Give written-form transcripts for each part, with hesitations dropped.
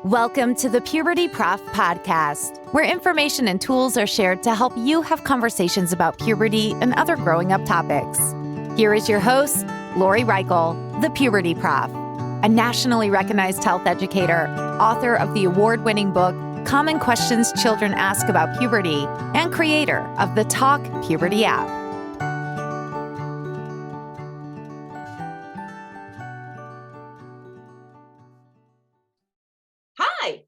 Welcome to the Puberty Prof podcast, where information and tools are shared to help you have conversations about puberty and other growing up topics. Here is your host, Lori Reichel, the Puberty Prof, a nationally recognized health educator, author of the award-winning book, Common Questions Children Ask About Puberty, and creator of the Talk Puberty app. Hi,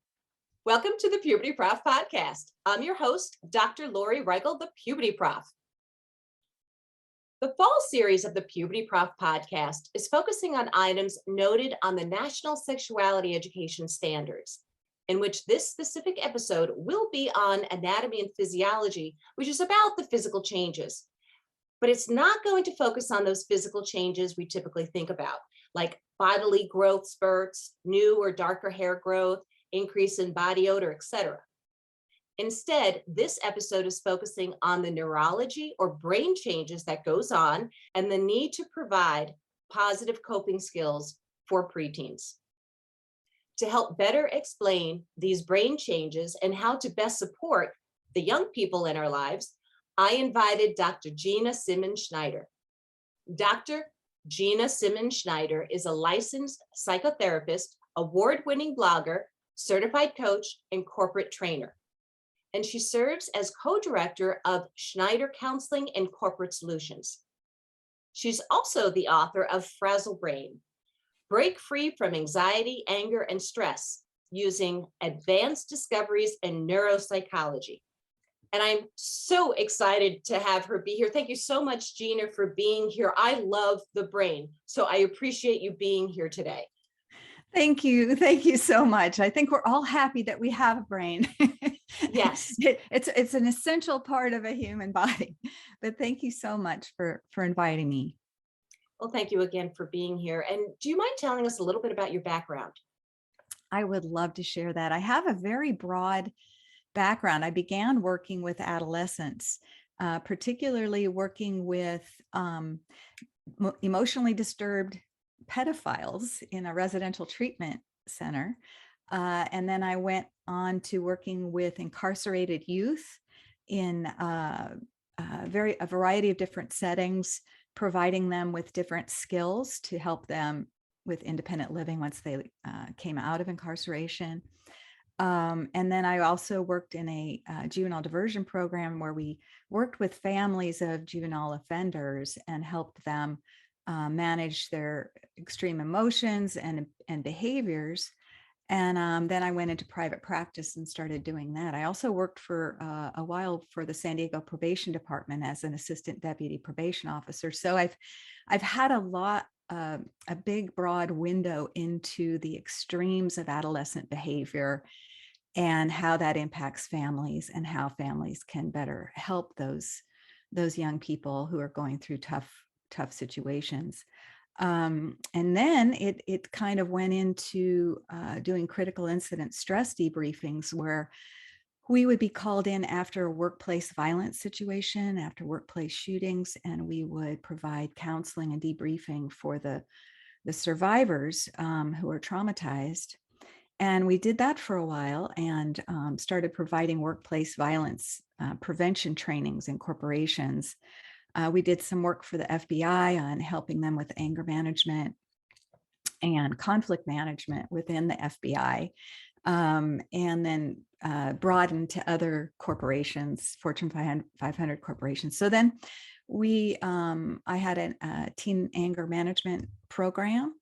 welcome to the Puberty Prof podcast. I'm your host, Dr. Lori Reichel, the Puberty Prof. The fall series of the Puberty Prof podcast is focusing on items noted on the National Sexuality Education Standards, in which this specific episode will be on anatomy and physiology, which is about the physical changes. But it's not going to focus on those physical changes we typically think about, like bodily growth spurts, new or darker hair growth, increase in body odor, etc. Instead, this episode is focusing on the neurology or brain changes that goes on and the need to provide positive coping skills for preteens. To help better explain these brain changes and how to best support the young people in our lives, I invited Dr. Gina Simmons Schneider. Dr. Gina Simmons Schneider is a licensed psychotherapist, award-winning blogger, certified coach, and corporate trainer. And she serves as co-director of Schneider Counseling and Corporate Solutions. She's also the author of Frazzle Brain, Break Free from Anxiety, Anger, and Stress using advanced discoveries in neuropsychology. And I'm so excited to have her be here. Thank you so much, Gina, for being here. I love the brain, so I appreciate you being here today. Thank you. Thank you so much. I think we're all happy that we have a brain. Yes. It's an essential part of a human body. But thank you so much for inviting me. Well, thank you again for being here. And do you mind telling us a little bit about your background? I would love to share that. I have a very broad background. I began working with adolescents, particularly working with emotionally disturbed pedophiles in a residential treatment center. And then I went on to working with incarcerated youth in a variety of different settings, providing them with different skills to help them with independent living once they came out of incarceration. And then I also worked in a juvenile diversion program where we worked with families of juvenile offenders and helped them manage their extreme emotions and behaviors. And then I went into private practice and started doing that. I also worked for a while for the San Diego Probation Department as an assistant deputy probation officer. So I've had a big, broad window into the extremes of adolescent behavior and how that impacts families and how families can better help those young people who are going through tough situations. And then it kind of went into doing critical incident stress debriefings where we would be called in after a workplace violence situation, after workplace shootings, and we would provide counseling and debriefing for the survivors who are traumatized. And we did that for a while and started providing workplace violence prevention trainings in corporations. We did some work for the FBI on helping them with anger management and conflict management within the FBI, and then broadened to other corporations, Fortune 500 corporations. So then I had a teen anger management program.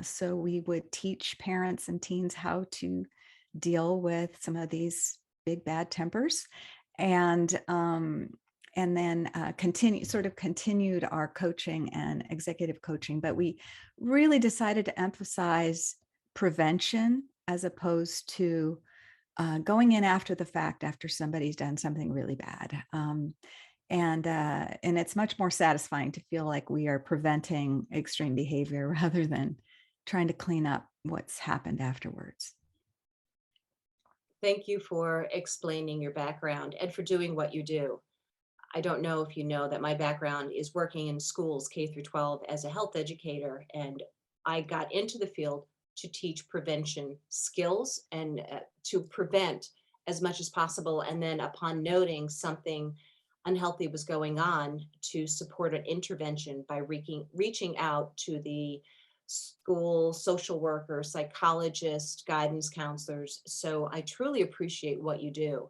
So we would teach parents and teens how to deal with some of these bad tempers, and then continued our coaching and executive coaching. But we really decided to emphasize prevention as opposed to going in after the fact after somebody's done something really bad. And it's much more satisfying to feel like we are preventing extreme behavior rather than trying to clean up what's happened afterwards. Thank you for explaining your background and for doing what you do. I don't know if you know that my background is working in schools, K through 12, as a health educator, and I got into the field to teach prevention skills and to prevent as much as possible. And then upon noting something unhealthy was going on, to support an intervention by reaching out to the school social worker, psychologist, guidance counselors. So I truly appreciate what you do.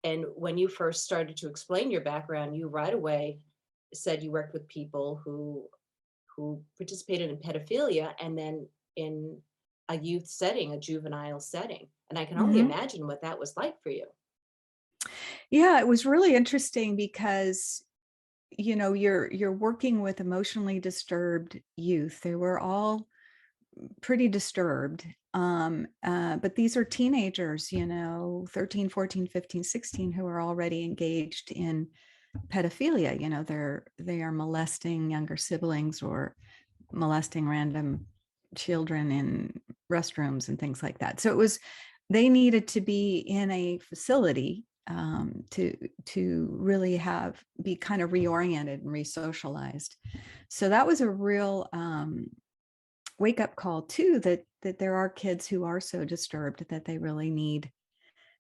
And when you first started to explain your background, you right away said you worked with people who participated in pedophilia and then in a youth setting, a juvenile setting. And I can only Mhm. imagine what that was like for you. Yeah, it was really interesting because, you know, you're working with emotionally disturbed youth. They were all pretty disturbed. But these are teenagers, you know, 13, 14, 15, 16, who are already engaged in pedophilia. You know, they are molesting younger siblings or molesting random children in restrooms and things like that. So they needed to be in a facility to really be kind of reoriented and resocialized. So that was a real wake up call too, that there are kids who are so disturbed that they really need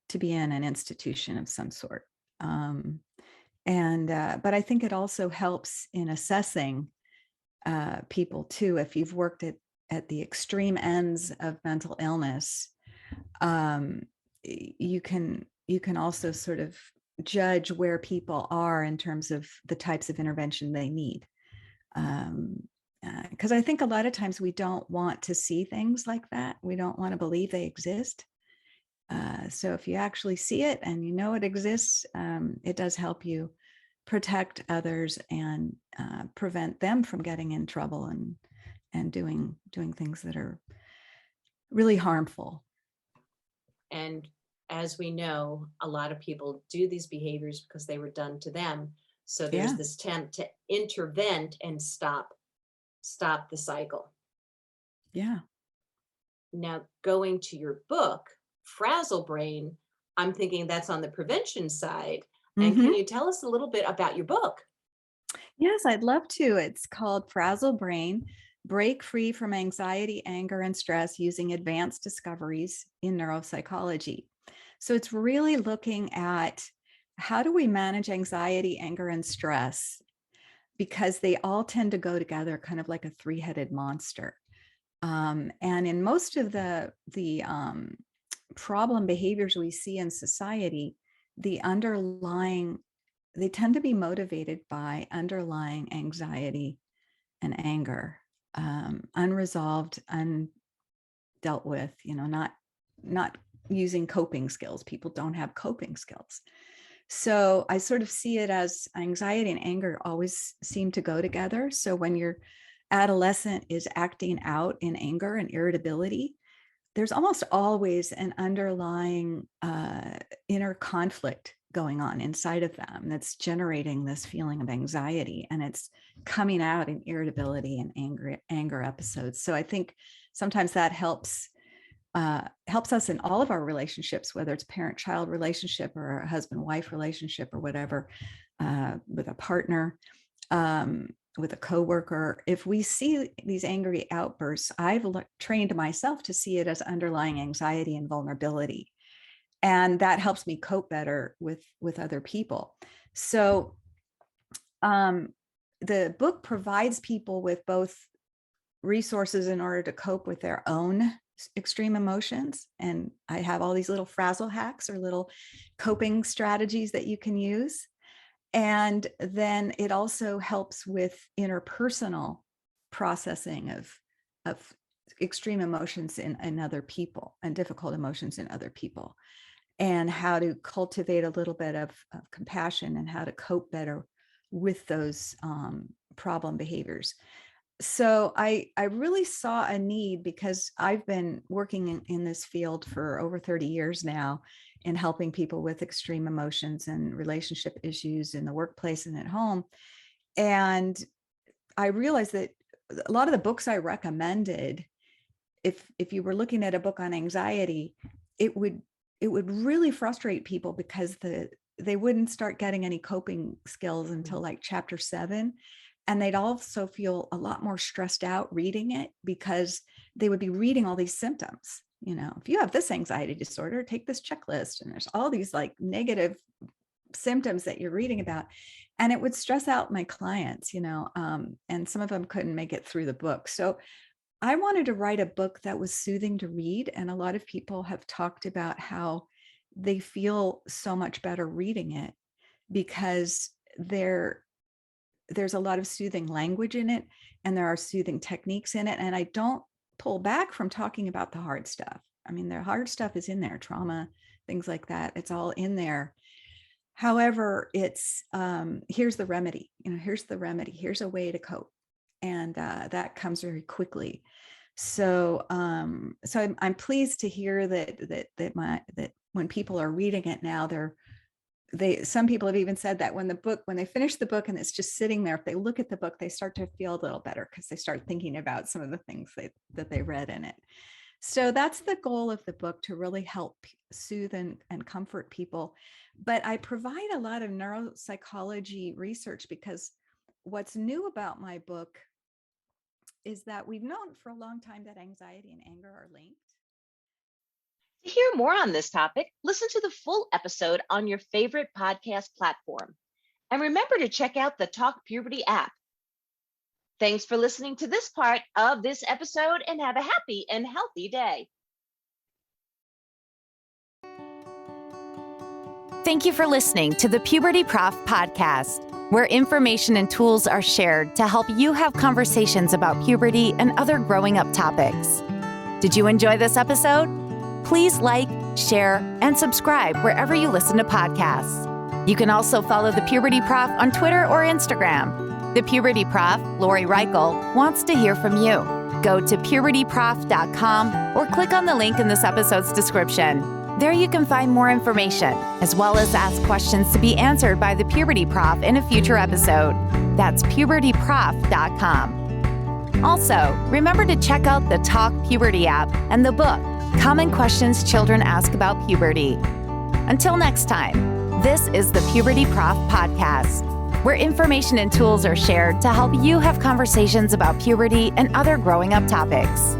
to be in an institution of some sort. But I think it also helps in assessing people too. If you've worked at the extreme ends of mental illness, you can also sort of judge where people are in terms of the types of intervention they need. Because I think a lot of times we don't want to see things like that. We don't want to believe they exist. So if you actually see it and you know it exists, it does help you protect others and prevent them from getting in trouble and doing things that are really harmful. And as we know, a lot of people do these behaviors because they were done to them. So there's Yeah. this attempt to intervene and stop the cycle. Yeah. Now, going to your book, Frazzle Brain, I'm thinking that's on the prevention side. And Mm-hmm. can you tell us a little bit about your book? Yes, I'd love to. It's called Frazzle Brain: Break Free from Anxiety, Anger, and Stress Using Advanced Discoveries in Neuropsychology. So it's really looking at how do we manage anxiety, anger, and stress, because they all tend to go together kind of like a three-headed monster. And in most of the problem behaviors we see in society, they tend to be motivated by underlying anxiety and anger, unresolved, undealt with, you know, not using coping skills. People don't have coping skills. So I sort of see it as anxiety and anger always seem to go together. So when your adolescent is acting out in anger and irritability, there's almost always an underlying inner conflict going on inside of them that's generating this feeling of anxiety, and it's coming out in irritability and anger episodes. So I think sometimes that helps us in all of our relationships, whether it's parent-child relationship or a husband-wife relationship or whatever, with a partner, with a coworker. If we see these angry outbursts, I've trained myself to see it as underlying anxiety and vulnerability, and that helps me cope better with other people. So the book provides people with both resources in order to cope with their own extreme emotions, and I have all these little frazzle hacks or little coping strategies that you can use. And then it also helps with interpersonal processing of extreme emotions in other people and difficult emotions in other people, and how to cultivate a little bit of compassion and how to cope better with those problem behaviors. So I really saw a need, because I've been working in this field for over 30 years now, in helping people with extreme emotions and relationship issues in the workplace and at home. And I realized that a lot of the books I recommended, if you were looking at a book on anxiety, it would really frustrate people, because they wouldn't start getting any coping skills until like chapter 7. And they'd also feel a lot more stressed out reading it, because they would be reading all these symptoms. If you have this anxiety disorder, take this checklist. And there's all these like negative symptoms that you're reading about. And it would stress out my clients, and some of them couldn't make it through the book. So I wanted to write a book that was soothing to read. And a lot of people have talked about how they feel so much better reading it because there's a lot of soothing language in it, and there are soothing techniques in it. And I don't pull back from talking about the hard stuff. I mean, the hard stuff is in there, trauma, things like that. It's all in there. However, it's here's the remedy. Here's the remedy. Here's a way to cope, and that comes very quickly. So, I'm pleased to hear that when people are reading it now, some people have even said that when they finish the book and it's just sitting there, if they look at the book, they start to feel a little better because they start thinking about some of the things that they read in it. So that's the goal of the book, to really help soothe and comfort people. But I provide a lot of neuropsychology research, because what's new about my book is that we've known for a long time that anxiety and anger are linked. To hear more on this topic, listen to the full episode on your favorite podcast platform. And remember to check out the Talk Puberty app. Thanks for listening to this part of this episode, and have a happy and healthy day. Thank you for listening to the Puberty Prof podcast, where information and tools are shared to help you have conversations about puberty and other growing up topics. Did you enjoy this episode? Please like, share, and subscribe wherever you listen to podcasts. You can also follow the Puberty Prof on Twitter or Instagram. The Puberty Prof, Lori Reichel, wants to hear from you. Go to pubertyprof.com or click on the link in this episode's description. There you can find more information, as well as ask questions to be answered by the Puberty Prof in a future episode. That's pubertyprof.com. Also, remember to check out the Talk Puberty app and the book, Common Questions Children Ask About Puberty. Until next time, this is the Puberty Prof podcast, where information and tools are shared to help you have conversations about puberty and other growing up topics.